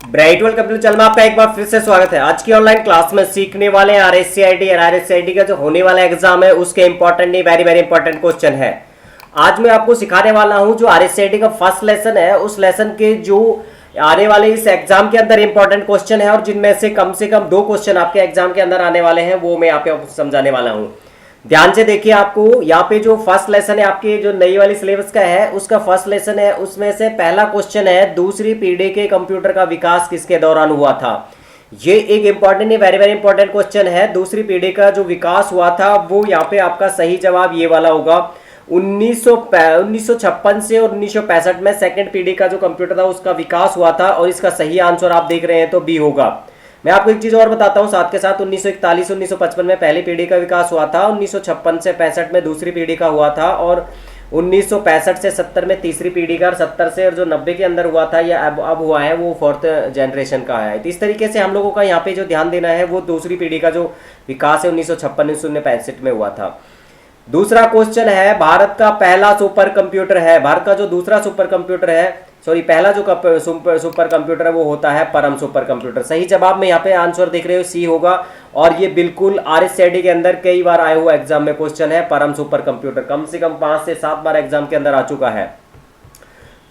Bright world computer channel में आपका एक बार फिर से स्वागत है। आज की ऑनलाइन क्लास में सीखने वाले हैं आरएससीआईटी और आरएससीआईटी का जो होने वाला एग्जाम है उसके इंपॉर्टेंट नहीं वेरी वेरी इंपॉर्टेंट क्वेश्चन है। आज मैं आपको सिखाने वाला हूं जो आरएससीआईटी का फर्स्ट लेसन है, उस लेसन के जो आने वाले इस एग्जाम के अंदर इंपॉर्टेंट क्वेश्चन है और जिनमें से कम 2 क्वेश्चन आपके एग्जाम के अंदर आने वाले हैं, वो मैं यहाँ पे समझाने वाला हूँ। ध्यान से देखिए, आपको यहाँ पे जो फर्स्ट लेसन है आपके जो नई वाली सिलेबस का है उसका फर्स्ट लेसन है, उसमें से पहला क्वेश्चन है दूसरी पीढ़ी के कंप्यूटर का विकास किसके दौरान हुआ था। ये एक important very very important question है। दूसरी पीढ़ी का जो विकास हुआ था वो यहाँ पे आपका सही जवाब ये वाला होगा। 1956 से और 1965 में सेकंड पीढ़ी का जो कंप्यूटर था उसका विकास हुआ था और इसका सही आंसर आप देख रहे हैं तो बी होगा। मैं आपको एक चीज और बताता हूं साथ के साथ, 1941 1955 में पहली पीढ़ी का विकास हुआ था, 1956 से 65 में दूसरी पीढ़ी का हुआ था और 1965 से 70 में तीसरी पीढ़ी का, और 70 से और जो 90 के अंदर हुआ था या अब हुआ है वो फोर्थ जनरेशन का है। तो इस तरीके से हम लोगों का यहाँ पे जो ध्यान देना है वो दूसरी पीढ़ी का जो विकास है 1956 1965 में हुआ था। दूसरा क्वेश्चन है, भारत का पहला सुपर कंप्यूटर है, भारत का जो दूसरा सुपर कंप्यूटर है, सॉरी पहला जो सुपर कंप्यूटर है वो होता है परम सुपर कंप्यूटर। सही जवाब में यहाँ पे आंसर देख रहे हो सी होगा और ये बिल्कुल आरएससीआईटी के अंदर कई बार आए हुए एग्जाम में क्वेश्चन है। परम सुपर कंप्यूटर कम से कम 5 से 7 बार एग्जाम के अंदर आ चुका है।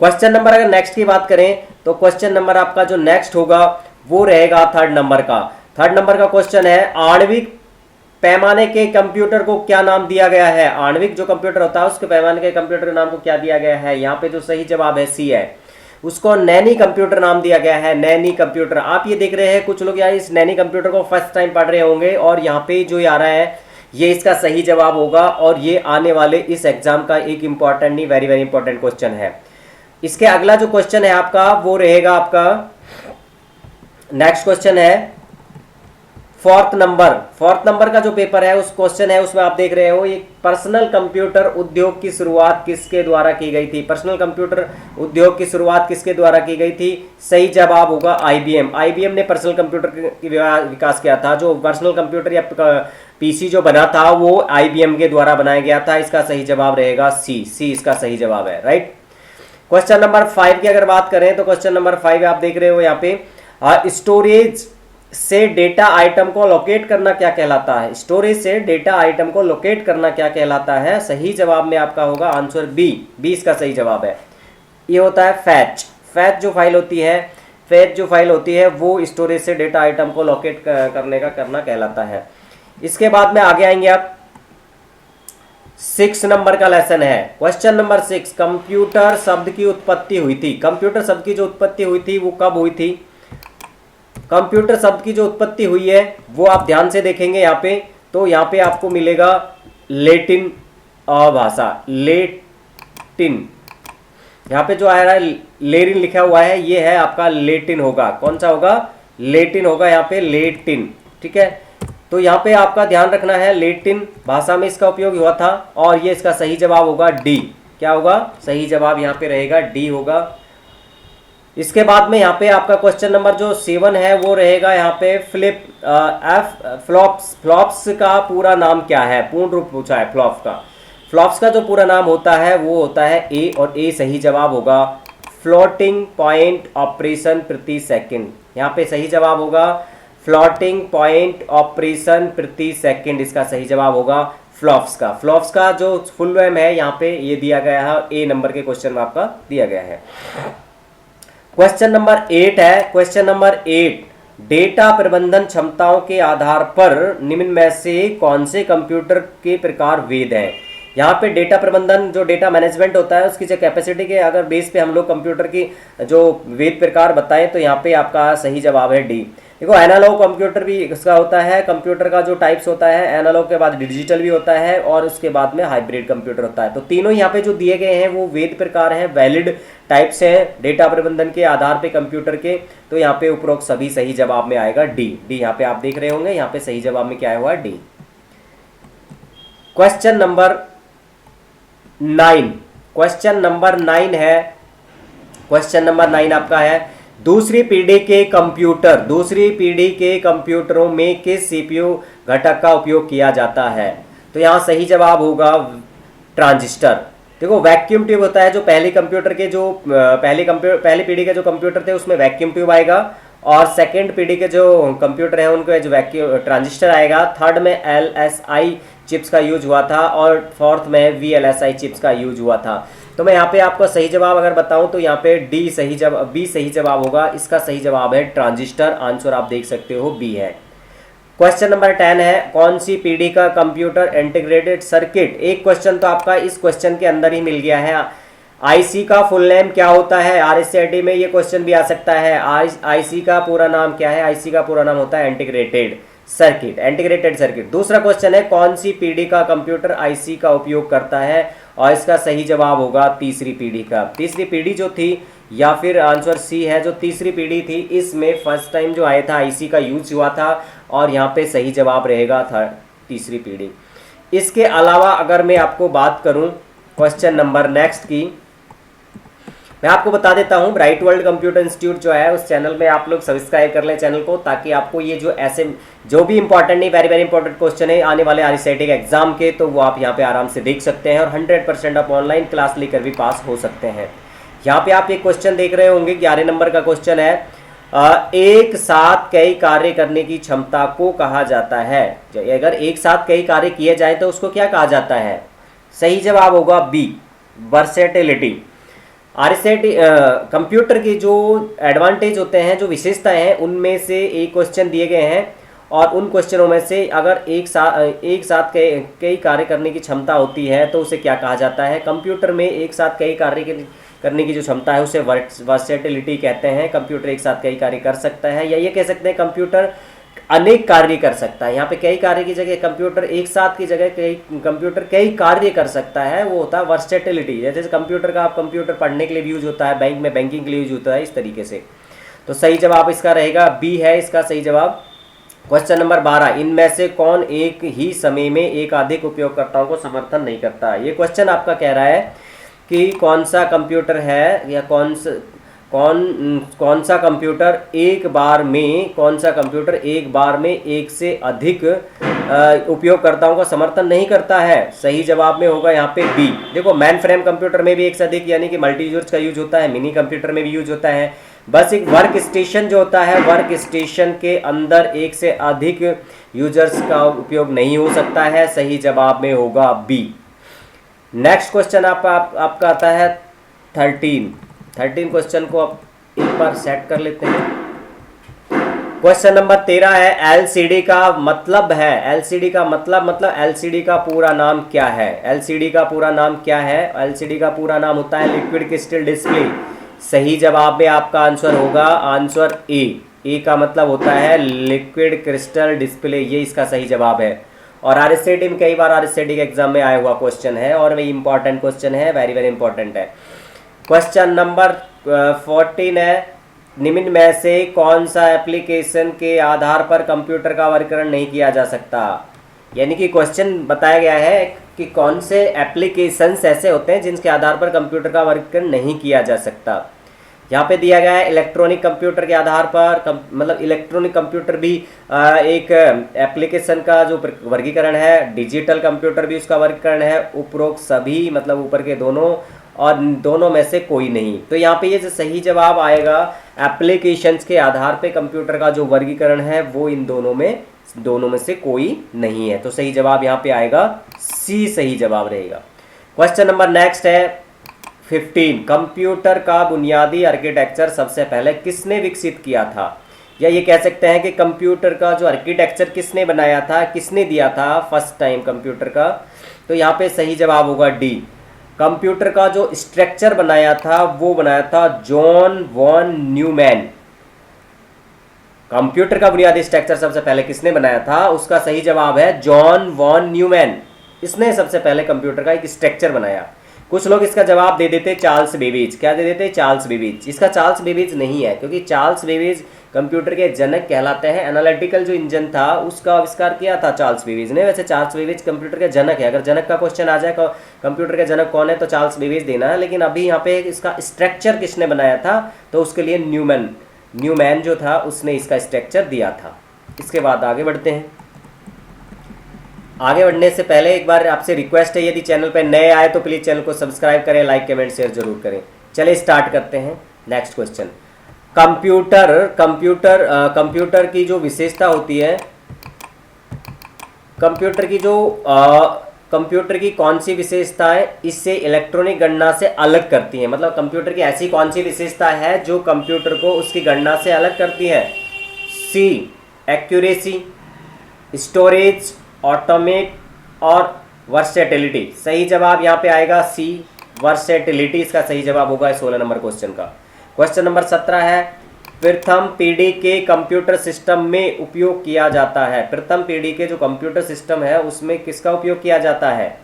क्वेश्चन नंबर अगर नेक्स्ट की बात करें तो क्वेश्चन नंबर आपका जो नेक्स्ट होगा वो रहेगा थर्ड नंबर का। थर्ड नंबर का क्वेश्चन है, आणविक पैमाने के कंप्यूटर को क्या नाम दिया गया है। आणविक जो कंप्यूटर होता है उसके पैमाने के कंप्यूटर के नाम को क्या दिया गया है। यहाँ पे जो सही जवाब है सी है, उसको नैनी कंप्यूटर नाम दिया गया है। नैनी कंप्यूटर आप ये देख रहे हैं, कुछ लोग यहाँ इस नैनी कंप्यूटर को फर्स्ट टाइम पढ़ रहे होंगे और यहाँ पे जो आ रहा है ये इसका सही जवाब होगा और ये आने वाले इस एग्जाम का एक इंपॉर्टेंट नहीं वेरी वेरी इंपॉर्टेंट क्वेश्चन है। इसके अगला जो क्वेश्चन है आपका वो रहेगा आपका नेक्स्ट क्वेश्चन है फोर्थ नंबर का जो पेपर है उस क्वेश्चन है उसमें आप देख रहे हो, एक पर्सनल कंप्यूटर उद्योग की शुरुआत किसके द्वारा की गई थी। पर्सनल कंप्यूटर उद्योग की शुरुआत किसके द्वारा की गई थी। सही जवाब होगा आईबीएम। आईबीएम ने पर्सनल कंप्यूटर की विकास किया था। जो पर्सनल कंप्यूटर या पीसी जो बना था वो आईबीएम के द्वारा बनाया गया था। इसका सही जवाब रहेगा सी इसका सही जवाब है, राइट। क्वेश्चन नंबर 5 की अगर बात करें तो क्वेश्चन नंबर 5 आप देख रहे हो यहाँ पे, स्टोरेज से डेटा आइटम को लोकेट करना क्या कहलाता है। स्टोरेज से डेटा आइटम को लोकेट करना क्या कहलाता है। सही जवाब में आपका होगा आंसर बी इसका सही जवाब है। ये होता है फैच जो फाइल होती है वो स्टोरेज से डेटा आइटम को लोकेट करने का करना कहलाता है। इसके बाद में आगे आएंगे आप 6 नंबर का लेसन है। क्वेश्चन नंबर 6, कंप्यूटर शब्द की उत्पत्ति हुई थी। कंप्यूटर शब्द की जो उत्पत्ति हुई थी वो कब हुई थी। कंप्यूटर शब्द की जो उत्पत्ति हुई है वो आप ध्यान से देखेंगे यहाँ पे, तो यहाँ पे आपको मिलेगा लेटिन भाषा, लेटिन। यहाँ पे जो आ रहा है लेरिन लिखा हुआ है ये है आपका लेटिन होगा। कौन सा होगा, लेटिन होगा यहाँ पे, लेटिन, ठीक है। तो यहाँ पे आपका ध्यान रखना है लेटिन भाषा में इसका उपयोग हुआ था और ये इसका सही जवाब होगा डी। क्या होगा, सही जवाब यहाँ पे रहेगा डी होगा। इसके बाद में यहाँ पे आपका क्वेश्चन नंबर जो 7 है वो रहेगा यहाँ पे फ्लॉप्स का पूरा नाम क्या है। पूर्ण रूप पूछा है फ्लॉप्स का जो पूरा नाम होता है वो होता है ए और ए सही जवाब होगा फ्लोटिंग पॉइंट ऑपरेशन प्रति सेकंड। यहाँ पे सही जवाब होगा फ्लोटिंग पॉइंट ऑपरेशन प्रति सेकंड। इसका सही जवाब होगा फ्लॉप्स का जो फुल नेम है यहाँ पे ये दिया गया है, ए नंबर के क्वेश्चन में आपका दिया गया है। क्वेश्चन नंबर 8 है। क्वेश्चन नंबर 8, डेटा प्रबंधन क्षमताओं के आधार पर निम्न में से कौन से कंप्यूटर के प्रकार वेद हैं। यहाँ पे डेटा प्रबंधन जो डेटा मैनेजमेंट होता है उसकी जो कैपेसिटी के अगर बेस पे हम लोग कंप्यूटर की जो वेद प्रकार बताएं तो यहाँ पे आपका सही जवाब है डी। देखो एनालॉग कंप्यूटर भी इसका होता है, कंप्यूटर का जो टाइप्स होता है एनालॉग के बाद डिजिटल भी होता है और उसके बाद में हाइब्रिड कंप्यूटर होता है। तो तीनों यहाँ पे जो दिए गए हैं वो वेद प्रकार हैं, वैलिड टाइप्स हैं डेटा प्रबंधन के आधार पे कंप्यूटर के। तो यहाँ पे उपरोक्त सभी सही जवाब में आएगा डी। यहाँ पे आप देख रहे होंगे यहाँ पे सही जवाब में क्या आया हुआ है D. Question number 9, question number 9 है। क्वेश्चन नंबर 9 आपका है, दूसरी पीढ़ी के कंप्यूटरों में किस सीपीयू घटक का उपयोग किया जाता है। तो यहाँ सही जवाब होगा ट्रांजिस्टर। देखो वैक्यूम ट्यूब होता है जो पहले कंप्यूटर के जो पहली पीढ़ी के जो कंप्यूटर थे उसमें वैक्यूम ट्यूब आएगा और सेकेंड पीढ़ी के जो कंप्यूटर है उनके जो वैक्यूम ट्रांजिस्टर आएगा। थर्ड में LSI चिप्स का यूज हुआ था और फोर्थ में VLSI चिप्स का यूज हुआ था। तो मैं यहाँ पे आपको सही जवाब अगर बताऊं तो यहाँ पे बी सही जवाब होगा। इसका सही जवाब है ट्रांजिस्टर। आंसर आप देख सकते हो बी है। क्वेश्चन नंबर 10 है, कौन सी पीढ़ी का कंप्यूटर इंटीग्रेटेड सर्किट। एक क्वेश्चन तो आपका इस क्वेश्चन के अंदर ही मिल गया है। आईसी का फुल नेम क्या होता है। RSCIT में ये क्वेश्चन भी आ सकता है। आईसी का पूरा नाम क्या है। आईसी का पूरा नाम होता है इंटीग्रेटेड सर्किट। दूसरा क्वेश्चन है, कौन सी पीढ़ी का कंप्यूटर आईसी का उपयोग करता है, और इसका सही जवाब होगा तीसरी पीढ़ी का। तीसरी पीढ़ी जो थी, या फिर आंसर सी है, जो तीसरी पीढ़ी थी इसमें फर्स्ट टाइम जो आया था आईसी का यूज हुआ था, और यहाँ पे सही जवाब रहेगा था तीसरी पीढ़ी। इसके अलावा अगर मैं आपको बात करूं क्वेश्चन नंबर नेक्स्ट की, मैं आपको बता देता हूं ब्राइट वर्ल्ड कंप्यूटर इंस्टीट्यूट जो है उस चैनल में आप लोग सब्सक्राइब कर लें चैनल को, ताकि आपको ये जो ऐसे जो भी इंपॉर्टेंट नहीं वेरी इंपॉर्टेंट क्वेश्चन है आने वाले RSCIT के एग्जाम के, तो वो आप यहाँ पे आराम से देख सकते हैं और 100% आप ऑनलाइन क्लास लेकर भी पास हो सकते हैं। यहाँ पे आप एक क्वेश्चन देख रहे होंगे, 11 नंबर का क्वेश्चन है, एक साथ कई कार्य करने की क्षमता को कहा जाता है। अगर एक साथ कई कार्य किए जाए तो उसको क्या कहा जाता है। सही जवाब होगा बी, वर्सेटिलिटी। RSCIT कंप्यूटर के जो एडवांटेज होते हैं, जो विशेषताएं हैं, उनमें से एक क्वेश्चन दिए गए हैं, और उन क्वेश्चनों में से अगर एक साथ कई कार्य करने की क्षमता होती है तो उसे क्या कहा जाता है। कंप्यूटर में एक साथ कई कार्य करने की जो क्षमता है उसे वर्सेटिलिटी कहते हैं। कंप्यूटर एक साथ कई कार्य कर सकता है, या ये कह सकते हैं कंप्यूटर अनेक कार्य कर सकता है। यहाँ पे कई कार्य की जगह कंप्यूटर एक साथ की जगह कंप्यूटर कई कार्य कर सकता है, वो होता है वर्सेटिलिटी। जैसे कंप्यूटर का आप कंप्यूटर पढ़ने के लिए भी यूज होता है, बैंक में बैंकिंग के लिए यूज होता है, इस तरीके से। तो सही जवाब इसका रहेगा बी है इसका सही जवाब। क्वेश्चन नंबर 12, इनमें से कौन एक ही समय में एकाधिक उपयोगकर्ताओं को समर्थन नहीं करता। ये क्वेश्चन आपका कह रहा है कि कौन सा कंप्यूटर है, या कौन सा कंप्यूटर एक बार में एक से अधिक उपयोगकर्ताओं का समर्थन नहीं करता है। सही जवाब में होगा यहाँ पे बी। देखो मेन फ्रेम कंप्यूटर में भी एक से अधिक यानी कि मल्टी यूजर्स का यूज होता है, मिनी कंप्यूटर में भी यूज होता है। बस एक वर्क स्टेशन जो होता है, वर्क स्टेशन के अंदर एक से अधिक यूजर्स का उपयोग नहीं हो सकता है। सही जवाब में होगा बी। नेक्स्ट क्वेश्चन आपका आता है 13 क्वेश्चन को आप एक बार सेट कर लेते हैं। क्वेश्चन नंबर 13 है, LCD का मतलब है। LCD का मतलब LCD का पूरा नाम क्या है। LCD का पूरा नाम क्या है। LCD का पूरा नाम होता है लिक्विड क्रिस्टल डिस्प्ले। सही जवाब में आपका आंसर होगा आंसर ए का मतलब होता है लिक्विड क्रिस्टल डिस्प्ले, ये इसका सही जवाब है। और RSCIT में कई बार RSCIT के एग्जाम में आया हुआ क्वेश्चन है, और वही इंपॉर्टेंट क्वेश्चन है, वेरी इंपॉर्टेंट है। क्वेश्चन नंबर 14 है, निम्न में से कौन सा एप्लीकेशन के आधार पर कंप्यूटर का वर्गीकरण नहीं किया जा सकता। यानी कि क्वेश्चन बताया गया है कि कौन से एप्लीकेशंस ऐसे होते हैं जिनके आधार पर कंप्यूटर का वर्गीकरण नहीं किया जा सकता। यहाँ पे दिया गया है इलेक्ट्रॉनिक कंप्यूटर के आधार पर, मतलब इलेक्ट्रॉनिक कंप्यूटर भी एक एप्लीकेशन का जो वर्गीकरण है, डिजिटल कंप्यूटर भी उसका वर्गीकरण है, उपरोक्त सभी मतलब ऊपर के दोनों, और दोनों में से कोई नहीं। तो यहाँ पे ये जो सही जवाब आएगा एप्लीकेशंस के आधार पे कंप्यूटर का जो वर्गीकरण है वो इन दोनों में से कोई नहीं है। तो सही जवाब यहाँ पे आएगा सी, सही जवाब रहेगा। क्वेश्चन नंबर नेक्स्ट है 15, कंप्यूटर का बुनियादी आर्किटेक्चर सबसे पहले किसने विकसित किया था। या ये कह सकते हैं कि कंप्यूटर का जो आर्किटेक्चर किसने बनाया था, किसने दिया था फर्स्ट टाइम कंप्यूटर का। तो यहाँ पे सही जवाब होगा डी। कंप्यूटर का जो स्ट्रक्चर बनाया था वो बनाया था जॉन वॉन न्यूमैन। कंप्यूटर का बुनियादी स्ट्रक्चर सबसे पहले किसने बनाया था, उसका सही जवाब है जॉन वॉन न्यूमैन। इसने सबसे पहले कंप्यूटर का एक स्ट्रक्चर बनाया। कुछ लोग इसका जवाब दे देते चार्ल्स बेबेज। क्या दे देते? Charles Babbage. इसका चार्ल्स बेबेज नहीं है, क्योंकि चार्ल्स बेबेज कंप्यूटर के जनक कहलाते हैं। एनालिटिकल जो इंजन था उसका आविष्कार किया था चार्ल्स बेबेज ने। वैसे चार्ल्स बेबेज कंप्यूटर के जनक है। अगर जनक का क्वेश्चन आ जाए कंप्यूटर के जनक कौन है तो चार्ल्स बेबेज देना है। लेकिन अभी यहाँ पे इसका स्ट्रक्चर किसने बनाया था, तो उसके लिए न्यूमैन जो था उसने इसका स्ट्रक्चर दिया था। इसके बाद आगे बढ़ते हैं। आगे बढ़ने से पहले एक बार आपसे रिक्वेस्ट है, यदि चैनल पर नए आए तो प्लीज़ चैनल को सब्सक्राइब करें, लाइक कमेंट शेयर जरूर करें। चलिए स्टार्ट करते हैं। नेक्स्ट क्वेश्चन, कंप्यूटर की जो विशेषता होती है, कंप्यूटर की कौन सी विशेषताएं इससे इलेक्ट्रॉनिक गणना से अलग करती हैं, मतलब कंप्यूटर की ऐसी कौन सी विशेषता है जो कंप्यूटर को उसकी गणना से अलग करती है? सी एक्यूरेसी, स्टोरेज, ऑटोमेट और वर्सेटिलिटी। सही जवाब यहाँ पे आएगा सी वर्सेटिलिटी, इसका सही जवाब होगा 16 नंबर क्वेश्चन का। क्वेश्चन नंबर 17 है, प्रथम पीढ़ी के कंप्यूटर सिस्टम में उपयोग किया जाता है। प्रथम पीढ़ी के जो कंप्यूटर सिस्टम है उसमें किसका उपयोग किया जाता है?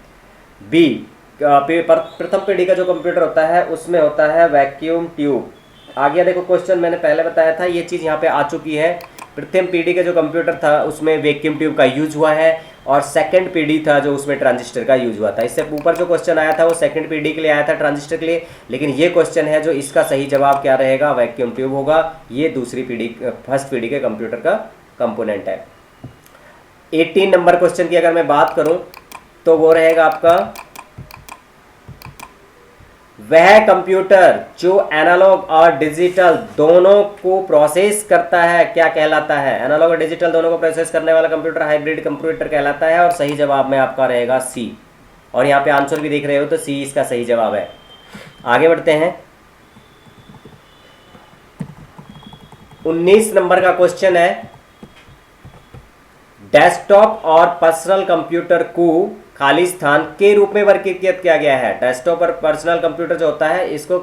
बी, प्रथम पीढ़ी का जो कंप्यूटर होता है उसमें होता है वैक्यूम ट्यूब। आगे देखो क्वेश्चन मैंने पहले बताया था, ये चीज़ यहाँ पे आ चुकी है। प्रथम पीढ़ी का जो कंप्यूटर था उसमें वैक्यूम ट्यूब का यूज हुआ है, और सेकंड पीढ़ी था जो उसमें ट्रांजिस्टर का यूज हुआ था। इससे ऊपर जो क्वेश्चन आया था वो सेकंड पीढ़ी के लिए आया था, ट्रांजिस्टर के लिए, लेकिन ये क्वेश्चन है जो इसका सही जवाब क्या रहेगा? वैक्यूम ट्यूब होगा। ये दूसरी पीढ़ी, फर्स्ट पीढ़ी के कंप्यूटर का कंपोनेंट है। 18 नंबर क्वेश्चन की अगर मैं बात करूं तो वो रहेगा आपका, वह कंप्यूटर जो एनालॉग और डिजिटल दोनों को प्रोसेस करता है क्या कहलाता है? एनालॉग और डिजिटल दोनों को प्रोसेस करने वाला कंप्यूटर हाइब्रिड कंप्यूटर कहलाता है, और सही जवाब में आपका रहेगा सी। और यहाँ पे आंसर भी देख रहे हो तो सी इसका सही जवाब है। आगे बढ़ते हैं, 19 नंबर का क्वेश्चन है, डेस्कटॉप और पर्सनल कंप्यूटर को खाली स्थान के रूप में वर्गीकृत किया गया है। डेस्कटॉप और पर्सनल कंप्यूटर जो होता है इसको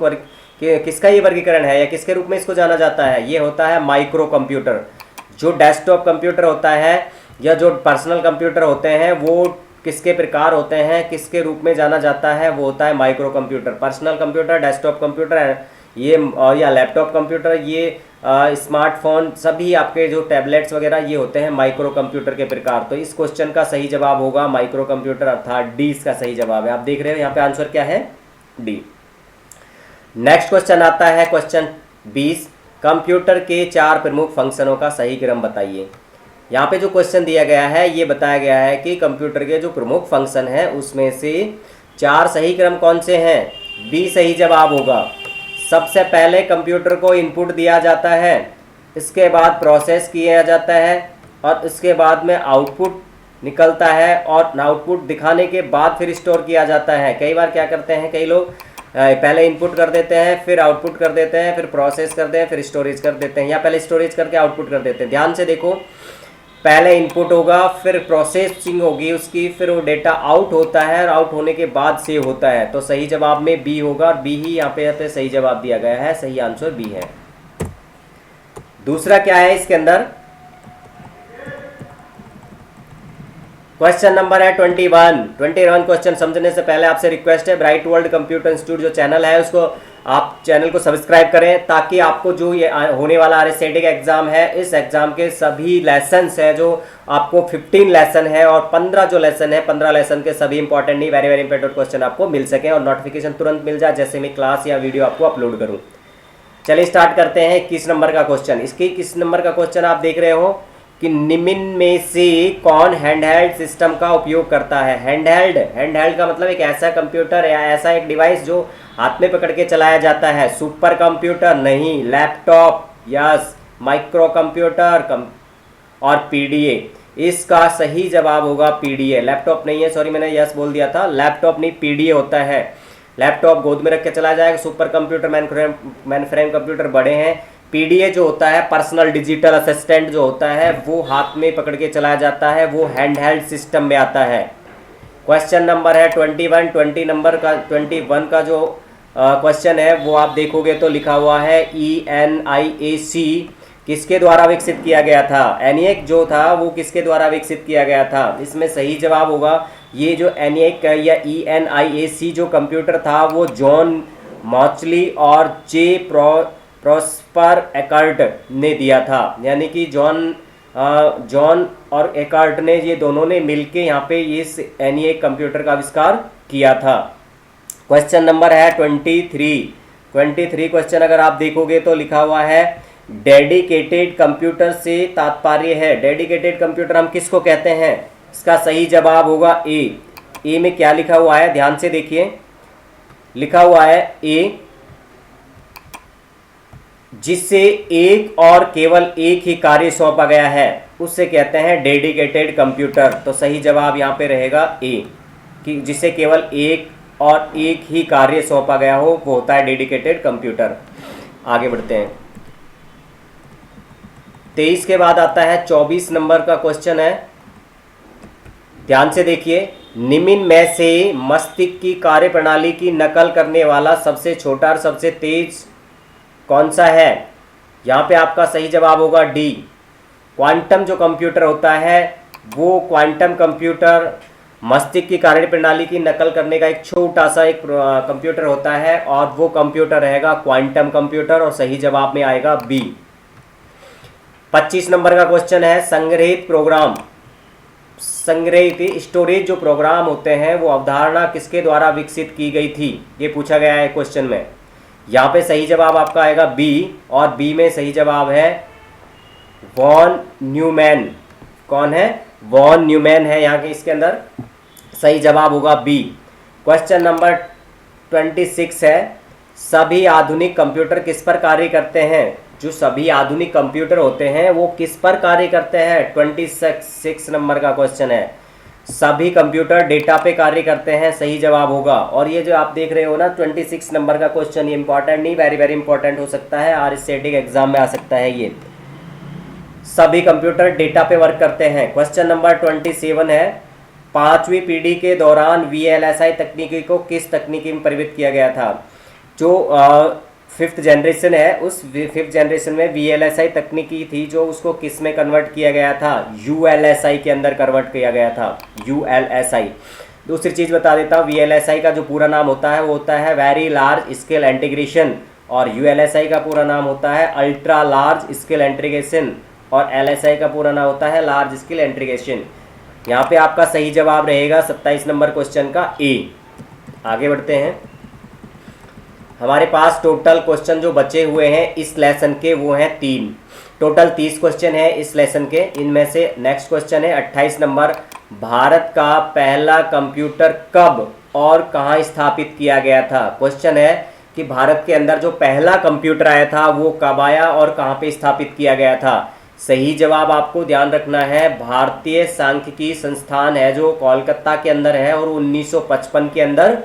किसका ये वर्गीकरण है या किसके रूप में इसको जाना जाता है? ये होता है माइक्रो कंप्यूटर। जो डेस्कटॉप कंप्यूटर होता है या जो पर्सनल कंप्यूटर होते हैं वो किसके प्रकार होते हैं, किसके रूप में जाना जाता है? वो होता है micro computer. Personal computer, desktop computer ये या लैपटॉप कंप्यूटर, ये स्मार्टफोन, सभी आपके जो टैबलेट्स वगैरह ये होते हैं माइक्रो कंप्यूटर के प्रकार। तो इस क्वेश्चन का सही जवाब होगा माइक्रो कंप्यूटर, अर्थात डी इसका सही जवाब है। आप देख रहे हो यहाँ पे आंसर क्या है? डी। नेक्स्ट क्वेश्चन आता है क्वेश्चन 20, कंप्यूटर के 4 प्रमुख फंक्शनों का सही क्रम बताइए। यहाँ पे जो क्वेश्चन दिया गया है ये बताया गया है कि कंप्यूटर के जो प्रमुख फंक्शन है उसमें से 4 सही क्रम कौन से हैं? बी सही जवाब होगा। सबसे पहले कंप्यूटर को इनपुट दिया जाता है, इसके बाद प्रोसेस किया जाता है, और इसके बाद में आउटपुट निकलता है, और आउटपुट दिखाने के बाद फिर स्टोर किया जाता है। कई बार क्या करते हैं कई लोग, पहले इनपुट कर देते हैं, फिर आउटपुट कर देते हैं, फिर प्रोसेस करते हैं, फिर स्टोरेज कर देते हैं, या पहले स्टोरेज करके आउटपुट कर देते हैं। ध्यान से देखो, पहले इनपुट होगा, फिर प्रोसेसिंग होगी उसकी, फिर वो डेटा आउट होता है, और आउट होने के बाद सेव होता है। तो सही जवाब में बी होगा, और बी ही यहाँ पे सही जवाब दिया गया है। सही आंसर बी है। दूसरा क्या है इसके अंदर? क्वेश्चन नंबर है 21 क्वेश्चन समझने से पहले आपसे रिक्वेस्ट है, ब्राइट वर्ल्ड कंप्यूटर इंस्टीट्यूट जो चैनल है उसको आप चैनल को सब्सक्राइब करें, ताकि आपको जो ये होने वाला अरिथमेटिक एग्जाम है, इस एग्जाम के सभी लेसन्स है जो आपको 15 लेसन है, और 15 जो लेसन है 15 लेसन के सभी इंपॉर्टेंट नहीं वेरी वेरी इंपॉर्टेंट क्वेश्चन आपको मिल सके और नोटिफिकेशन तुरंत मिल जाए जैसे मैं क्लास या वीडियो आपको अपलोड करूँ। चलिए स्टार्ट करते हैं 21 नंबर का क्वेश्चन। इसकी 21 नंबर का क्वेश्चन आप देख रहे हो कि निम्न में से कौन हैंडहेल्ड सिस्टम का उपयोग करता है? हैंडहेल्ड का मतलब एक ऐसा कंप्यूटर या ऐसा एक डिवाइस जो हाथ में पकड़ के चलाया जाता है। सुपर कंप्यूटर नहीं, लैपटॉप यस, माइक्रो कंप्यूटर और पीडीए। इसका सही जवाब होगा पीडीए। लैपटॉप नहीं है, सॉरी मैंने यस बोल दिया था, लैपटॉप नहीं पीडीए होता है। लैपटॉप गोद में रख के चला जाएगा, सुपर कंप्यूटर मैनफ्रेम कंप्यूटर बड़े हैं। पीडीए जो होता है पर्सनल डिजिटल असिस्टेंट जो होता है वो हाथ में पकड़ के चलाया जाता है, वो हैंडहेल्ड सिस्टम में आता है। क्वेश्चन नंबर है 21 का जो क्वेश्चन है वो आप देखोगे तो लिखा हुआ है ENIAC किसके द्वारा विकसित किया गया था? ENIAC जो था वो किसके द्वारा विकसित किया गया था? इसमें सही जवाब होगा ये जो ENIAC या ENIAC जो कंप्यूटर था वो जॉन मॉचली और जे प्रॉस्पर एकर्ट ने दिया था। यानी कि जॉन और एकर्ट ने, ये दोनों ने मिलके यहाँ पे इस ENIAC कंप्यूटर का आविष्कार किया था। क्वेश्चन नंबर है 23 क्वेश्चन अगर आप देखोगे तो लिखा हुआ है डेडिकेटेड कंप्यूटर से तात्पर्य है। डेडिकेटेड कंप्यूटर हम किसको कहते हैं? इसका सही जवाब होगा ए में क्या लिखा हुआ है ध्यान से देखिए, लिखा हुआ है ए जिससे एक और केवल एक ही कार्य सौंपा गया है उससे कहते हैं डेडिकेटेड कंप्यूटर। तो सही जवाब यहाँ पे रहेगा ए, कि जिससे केवल एक और एक ही कार्य सौंपा गया हो वो होता है डेडिकेटेड कंप्यूटर। आगे बढ़ते हैं। 23 के बाद आता है 24 नंबर का क्वेश्चन है, ध्यान से देखिए। निम्न में से मस्तिष्क की कार्यप्रणाली की नकल करने वाला सबसे छोटा और सबसे तेज कौन सा है? यहाँ पे आपका सही जवाब होगा डी। क्वांटम जो कंप्यूटर होता है वो क्वांटम कंप्यूटर मस्तिष्क की कार्यप्रणाली की नकल करने का एक छोटा सा एक कंप्यूटर होता है और वो कंप्यूटर रहेगा क्वांटम कंप्यूटर और सही जवाब में आएगा बी। 25 नंबर का क्वेश्चन है, संग्रहित प्रोग्राम, संग्रहित स्टोरेज जो प्रोग्राम होते हैं वो अवधारणा किसके द्वारा विकसित की गई थी? ये पूछा गया है क्वेश्चन में। यहाँ पे सही जवाब आपका आएगा बी और बी में सही जवाब है वॉन न्यूमैन। कौन है? वॉन न्यूमैन है यहाँ के इसके अंदर, सही जवाब होगा बी। क्वेश्चन नंबर 26 है, सभी आधुनिक कंप्यूटर किस पर कार्य करते हैं? जो सभी आधुनिक कंप्यूटर होते हैं वो किस पर कार्य करते हैं? 26 नंबर का क्वेश्चन है, सभी कंप्यूटर डेटा पे कार्य करते हैं, सही जवाब होगा। और ये जो आप देख रहे हो ना 26 नंबर का क्वेश्चन, ये इंपॉर्टेंट नहीं, वेरी वेरी इंपॉर्टेंट हो सकता है, आर स्टैटिक एग्जाम में आ सकता है। ये सभी कंप्यूटर डेटा पे वर्क करते हैं। क्वेश्चन नंबर 27 है, 5वीं पीढ़ी के दौरान VLSI तकनीकी को किस तकनीकी में परिवर्तित किया गया था? जो 5th जनरेशन है उस 5th जनरेशन में VLSI तकनीकी थी जो उसको किस में कन्वर्ट किया गया था? ULSI के अंदर कन्वर्ट किया गया था, ULSI। दूसरी चीज़ बता देता हूँ, VLSI का जो पूरा नाम होता है वो होता है वेरी लार्ज स्केल इंटीग्रेशन और ULSI का पूरा नाम होता है अल्ट्रा लार्ज स्केल इंटीग्रेशन और LSI का पूरा नाम होता है लार्ज स्केल इंटीग्रेशन। यहाँ पे आपका सही जवाब रहेगा 27 नंबर क्वेश्चन का ए। आगे बढ़ते हैं। हमारे पास टोटल क्वेश्चन जो बचे हुए हैं इस लेसन के वो हैं 3। टोटल 30 क्वेश्चन है इस लेसन के। इनमें से नेक्स्ट क्वेश्चन है 28 नंबर, भारत का पहला कंप्यूटर कब और कहाँ स्थापित किया गया था? क्वेश्चन है कि भारत के अंदर जो पहला कंप्यूटर आया था वो कब आया और कहाँ पे स्थापित किया गया था? सही जवाब आपको ध्यान रखना है, भारतीय सांख्यिकी संस्थान है जो कोलकाता के अंदर है और 1955 के अंदर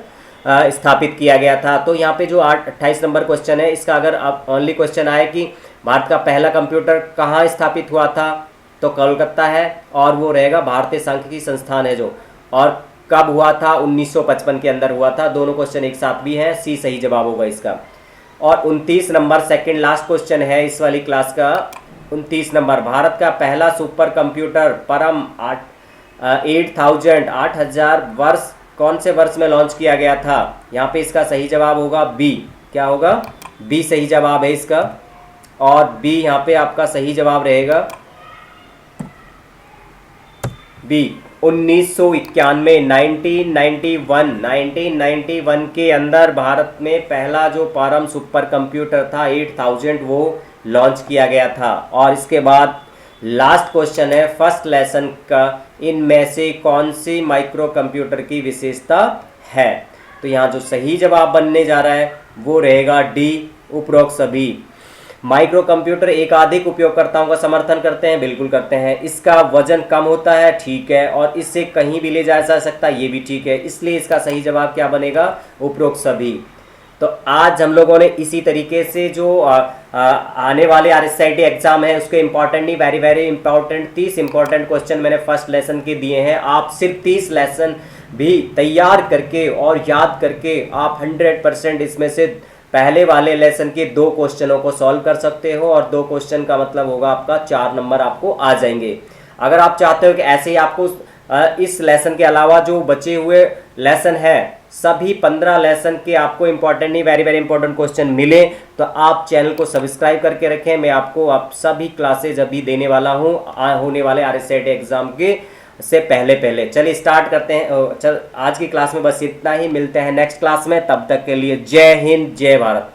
स्थापित किया गया था। तो यहाँ पे जो 28 नंबर क्वेश्चन है इसका अगर आप ओनली क्वेश्चन आए कि भारत का पहला कंप्यूटर कहाँ स्थापित हुआ था तो कोलकाता है और वो रहेगा भारतीय सांख्यिकी संस्थान है जो, और कब हुआ था? 1955 के अंदर हुआ था। दोनों क्वेश्चन एक साथ भी हैं, सी सही जवाब होगा इसका। और 29 नंबर सेकेंड लास्ट क्वेश्चन है इस वाली क्लास का। 29 नंबर, भारत का पहला सुपर कंप्यूटर परम 8000 वर्ष कौन से वर्ष में लॉन्च किया गया था? यहाँ पे इसका सही जवाब होगा बी। क्या होगा? बी सही जवाब है इसका। और बी यहाँ पे आपका सही जवाब रहेगा बी 1991 1991 के अंदर भारत में पहला जो परम सुपर कंप्यूटर था 8000 वो लॉन्च किया गया था। और इसके बाद लास्ट क्वेश्चन है फर्स्ट लेसन का, इनमें से कौन सी माइक्रो कंप्यूटर की विशेषता है? तो यहाँ जो सही जवाब बनने जा रहा है वो रहेगा डी, उपरोक्त सभी। माइक्रो कंप्यूटर एकाधिक उपयोगकर्ताओं का समर्थन करते हैं, बिल्कुल करते हैं। इसका वजन कम होता है, ठीक है, और इससे कहीं भी ले जाया जा सकता है, ये भी ठीक है। इसलिए इसका सही जवाब क्या बनेगा? उपरोक्त सभी। तो आज हम लोगों ने इसी तरीके से जो आने वाले RSIT एग्जाम है उसके इंपॉर्टेंट नहीं, very very important 30 important question मैंने फर्स्ट लेसन के दिए हैं। आप सिर्फ 30 लेसन भी तैयार करके और याद करके आप 100% इसमें से पहले वाले लेसन के 2 क्वेश्चनों को सॉल्व कर सकते हो और 2 क्वेश्चन का मतलब होगा आपका 4 नंबर आपको आ जाएंगे। अगर आप चाहते हो कि ऐसे ही आपको इस लेसन के अलावा जो बचे हुए लेसन है सभी 15 लेसन के आपको इंपॉर्टेंट नहीं, वेरी वेरी इंपॉर्टेंट क्वेश्चन मिले तो आप चैनल को सब्सक्राइब करके रखें। मैं आपको आप सभी क्लासेज अभी देने वाला हूं होने वाले RSIT एग्जाम के से पहले। चलिए स्टार्ट करते हैं। आज की क्लास में बस इतना ही, मिलते हैं नेक्स्ट क्लास में, तब तक के लिए जय हिंद जय भारत।